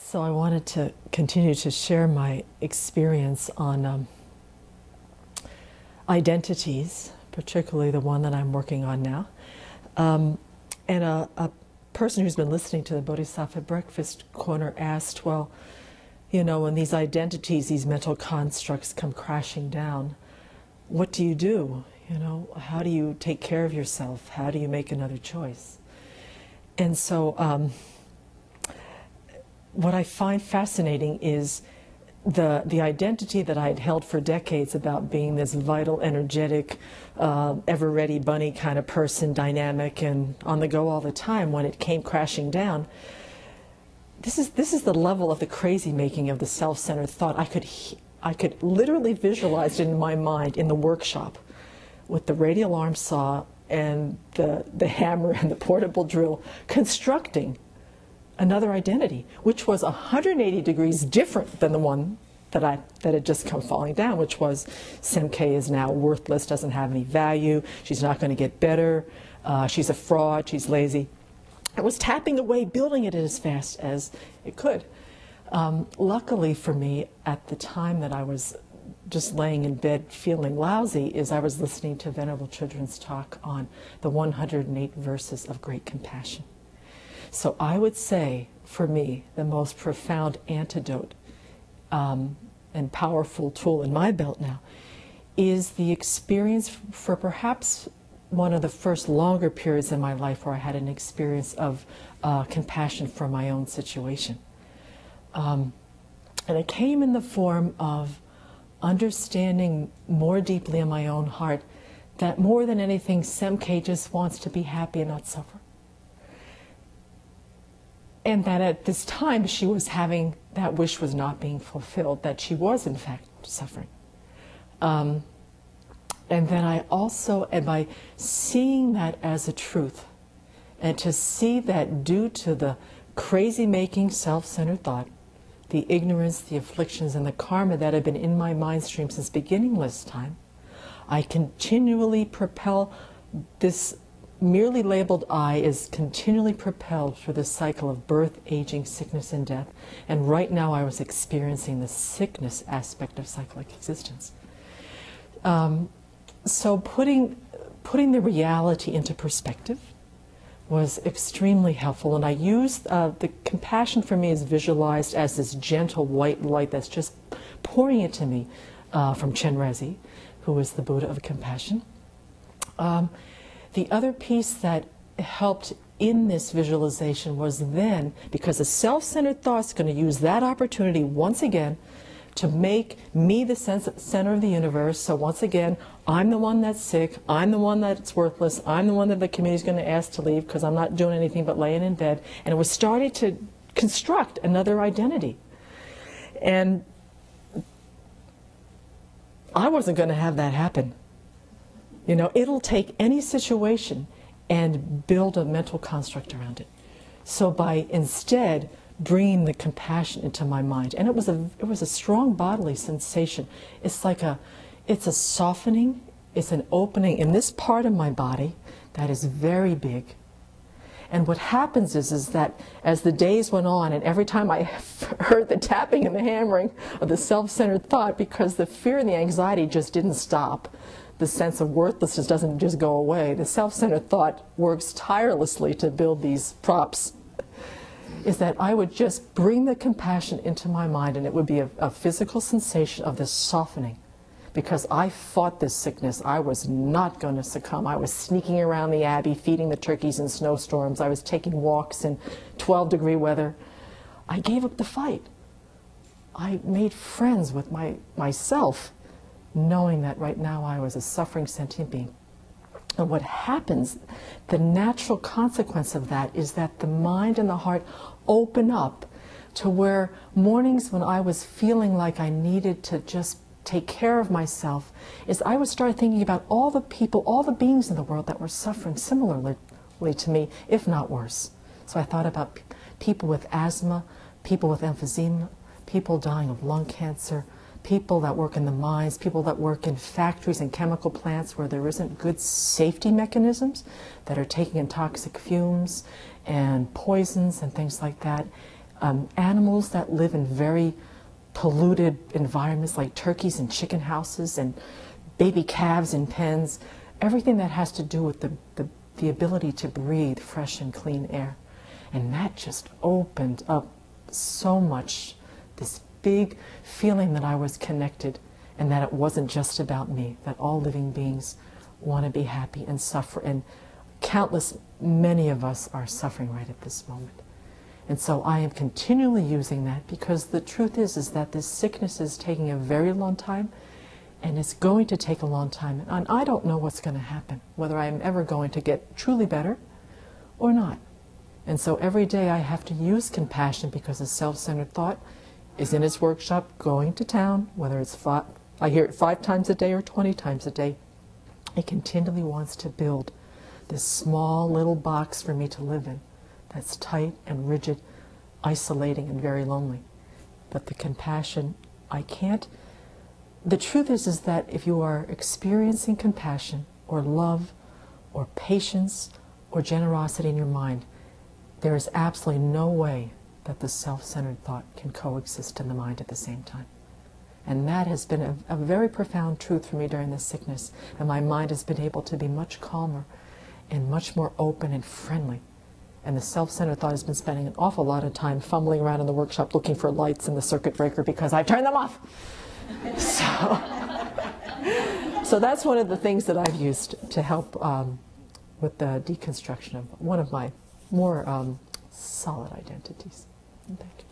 So I wanted to continue to share my experience on identities, particularly the one that I'm working on now. And a person who's been listening to the Bodhisattva Breakfast Corner asked, well, you know, when these identities, these mental constructs come crashing down, what do you do? You know, how do you take care of yourself? How do you make another choice? And so what I find fascinating is the identity that I had held for decades about being this vital, energetic, ever-ready bunny kind of person, dynamic and on the go all the time. When it came crashing down, this is the level of the crazy making of the self-centered thought. I could literally visualize it in my mind in the workshop with the radial arm saw and the hammer and the portable drill, constructing another identity, which was 180 degrees different than the one that had just come falling down, which was Semke is now worthless, doesn't have any value, she's not going to get better, she's a fraud, she's lazy. I was tapping away, building it as fast as it could. Luckily for me, at the time that I was just laying in bed feeling lousy, is I was listening to Venerable Chödrön's talk on the 108 verses of great compassion. So I would say, for me, the most profound antidote and powerful tool in my belt now is the experience for perhaps one of the first longer periods in my life where I had an experience of compassion for my own situation. And it came in the form of understanding more deeply in my own heart that more than anything, Semke just wants to be happy and not suffer. And that at this time she was having, that wish was not being fulfilled, that she was in fact suffering. And then I also, and by seeing that as a truth, and to see that due to the crazy-making self-centered thought, the ignorance, the afflictions, and the karma that have been in my mind stream since beginningless time, I continually propel this merely labeled I is continually propelled through the cycle of birth, aging, sickness, and death. And right now I was experiencing the sickness aspect of cyclic existence. So putting the reality into perspective was extremely helpful. And I used, the compassion for me is visualized as this gentle white light that's just pouring into me from Chenrezig, who is the Buddha of compassion. The other piece that helped in this visualization was then, because the self-centered thought is going to use that opportunity once again to make me the center of the universe. So once again, I'm the one that's sick, I'm the one that's worthless, I'm the one that the community is going to ask to leave because I'm not doing anything but laying in bed. And it was starting to construct another identity. And I wasn't going to have that happen. You know, it'll take any situation and build a mental construct around it. So by instead bringing the compassion into my mind, and it was a strong bodily sensation. It's like it's a softening, it's an opening in this part of my body that is very big. And what happens is that as the days went on, and every time I heard the tapping and the hammering of the self-centered thought, because the fear and the anxiety just didn't stop, the sense of worthlessness doesn't just go away. The self-centered thought works tirelessly to build these props. Is that I would just bring the compassion into my mind, and it would be a physical sensation of this softening. Because I fought this sickness, I was not going to succumb. I was sneaking around the abbey, feeding the turkeys in snowstorms. I was taking walks in 12-degree weather. I gave up the fight. I made friends with myself, knowing that right now I was a suffering sentient being. And what happens, the natural consequence of that is that the mind and the heart open up to where mornings when I was feeling like I needed to just take care of myself, is I would start thinking about all the people, all the beings in the world that were suffering similarly to me, if not worse. So I thought about people with asthma, people with emphysema, people dying of lung cancer, people that work in the mines, people that work in factories and chemical plants where there isn't good safety mechanisms, that are taking in toxic fumes and poisons and things like that. animals that live in very polluted environments like turkeys and chicken houses and baby calves in pens, everything that has to do with the ability to breathe fresh and clean air. And that just opened up so much, this big feeling that I was connected and that it wasn't just about me, that all living beings want to be happy and suffer. And countless, many of us are suffering right at this moment. And so I am continually using that because the truth is that this sickness is taking a very long time, and it's going to take a long time. And I don't know what's going to happen, whether I'm ever going to get truly better or not. And so every day I have to use compassion because the self-centered thought is in its workshop going to town, whether it's I hear it 5 times a day or 20 times a day. It continually wants to build this small little box for me to live in that's tight and rigid, isolating and very lonely. But the compassion, I can't. The truth is that if you are experiencing compassion or love or patience or generosity in your mind, there is absolutely no way that the self-centered thought can coexist in the mind at the same time. And that has been a very profound truth for me during this sickness. And my mind has been able to be much calmer and much more open and friendly. And the self-centered thought has been spending an awful lot of time fumbling around in the workshop looking for lights in the circuit breaker because I've turned them off. So that's one of the things that I've used to help with the deconstruction of one of my more solid identities. Thank you.